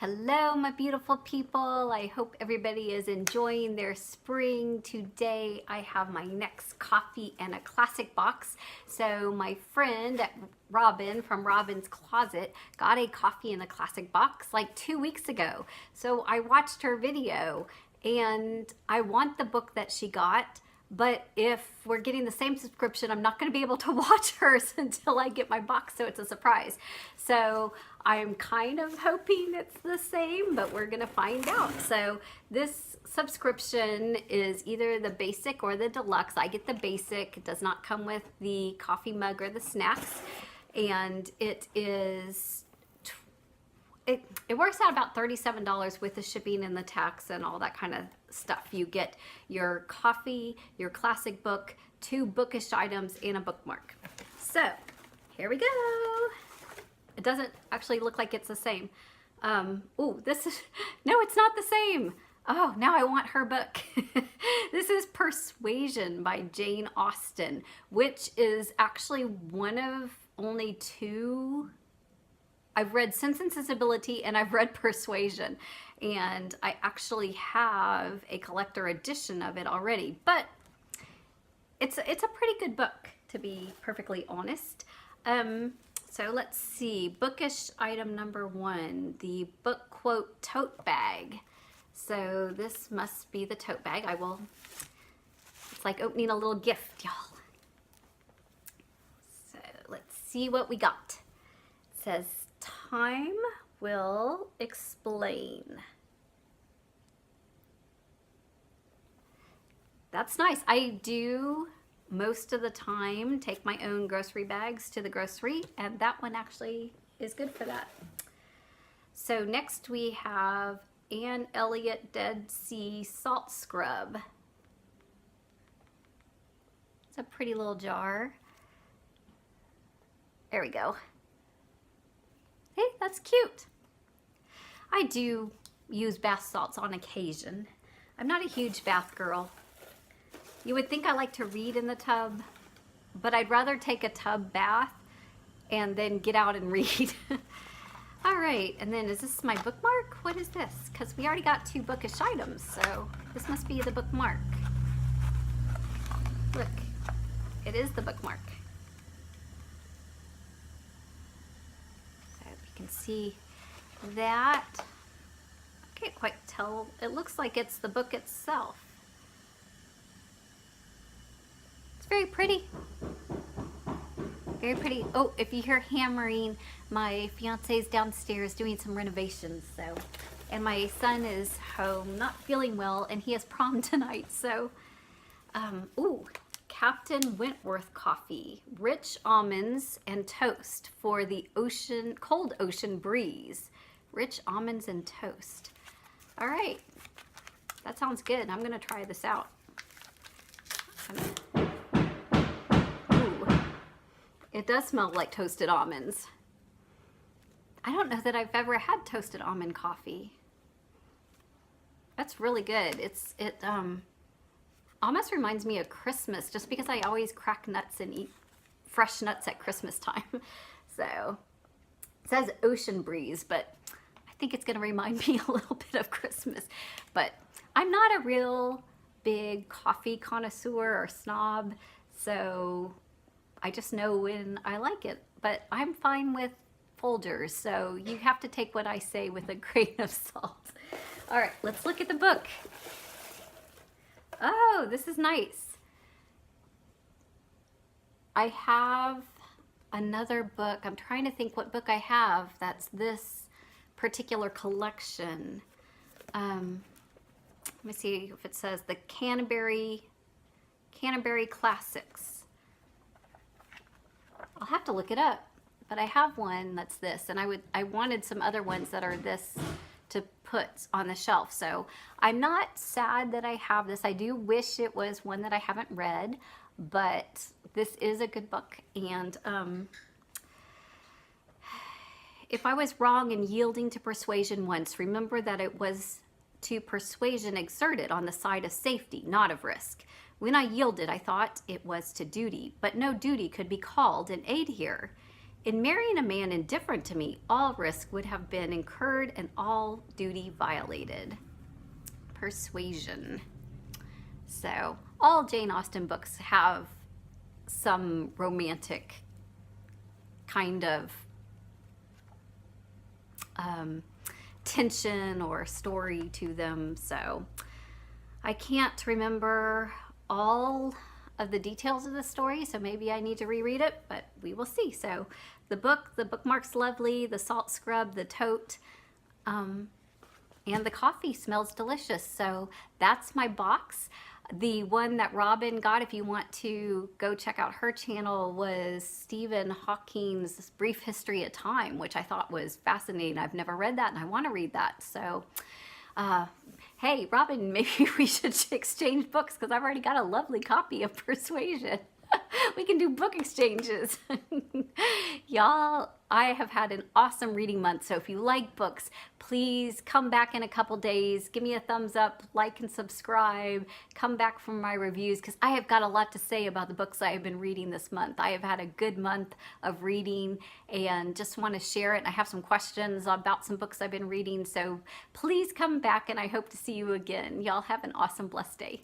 Hello, my beautiful people. I hope everybody is enjoying their spring. Today, I have my next coffee and a classic box. So my friend Robin from Robin's Closet got a coffee in a classic box like 2 weeks ago. So I watched her video and I want the book that she got. But if we're getting the same subscription, I'm not going to be able to watch hers until I get my box, so it's a surprise. So I'm kind of hoping it's the same, but we're going to find out. So this subscription is either the basic or the deluxe. I get the basic. It does not come with the coffee mug or the snacks. And it is... It works out about $37 with the shipping and the tax and all that kind of stuff. You get your coffee, your classic book, 2 bookish items, and a bookmark. So here we go. It doesn't actually look like it's the same. Oh, this is, no, it's not the same. Oh, now I want her book. This is Persuasion by Jane Austen, which is actually one of only 2. I've read Sense and Sensibility and I've read Persuasion, and I actually have a collector edition of it already, but it's a pretty good book, to be perfectly honest. So let's see, bookish item number 1, the book quote tote bag. So this must be the tote bag. It's like opening a little gift, y'all. So let's see what we got. It says, "Time will explain." That's nice. I do most of the time take my own grocery bags to the grocery, and that one actually is good for that. So next we have Anne Elliot Dead Sea Salt Scrub. It's a pretty little jar. There we go. Hey, that's cute. I do use bath salts on occasion. I'm not a huge bath girl. You would think I like to read in the tub, but I'd rather take a tub bath and then get out and read. All right, and then is this my bookmark? What is this? Because we already got 2 bookish items, so this must be the bookmark. Look, it is the bookmark. Can see that. I can't quite tell. It looks like it's the book itself. It's very pretty. Very pretty. Oh, if you hear hammering, my fiance's downstairs doing some renovations, so, and my son is home not feeling well, and he has prom tonight, so ooh, Captain Wentworth coffee, rich almonds and toast for the cold ocean breeze. Rich almonds and toast. All right, that sounds good. I'm gonna try this out. Ooh, it does smell like toasted almonds. I don't know that I've ever had toasted almond coffee. That's really good. It almost reminds me of Christmas, just because I always crack nuts and eat fresh nuts at Christmas time. So it says ocean breeze, but I think it's gonna remind me a little bit of Christmas. But I'm not a real big coffee connoisseur or snob, so I just know when I like it. But I'm fine with Folgers, so you have to take what I say with a grain of salt. All right, let's look at the book. Oh, this is nice. I have another book. I'm trying to think what book I have that's this particular collection. Let me see if it says the Canterbury Classics. I'll have to look it up, but I have one that's this, and I wanted some other ones that are this to put on the shelf. So I'm not sad that I have this. I do wish it was one that I haven't read, but this is a good book. And if I was wrong in yielding to persuasion once, remember that it was to persuasion exerted on the side of safety, not of risk. When I yielded, I thought it was to duty, but no duty could be called an aid here. In marrying a man indifferent to me, all risk would have been incurred and all duty violated. Persuasion. So all Jane Austen books have some romantic kind of tension or story to them. So I can't remember all of the details of the story, so maybe I need to reread it, but we will see. So the bookmark's lovely, the salt scrub, the tote, and the coffee smells delicious. So that's my box. The one that Robin got, if you want to go check out her channel, was Stephen Hawking's Brief History of Time, which I thought was fascinating. I've never read that and I want to read that. So hey, Robin, maybe we should exchange books because I've already got a lovely copy of Persuasion. We can do book exchanges. Y'all, I have had an awesome reading month. So if you like books, please come back in a couple days. Give me a thumbs up, like and subscribe. Come back for my reviews because I have got a lot to say about the books I have been reading this month. I have had a good month of reading and just want to share it. I have some questions about some books I've been reading. So please come back and I hope to see you again. Y'all have an awesome, blessed day.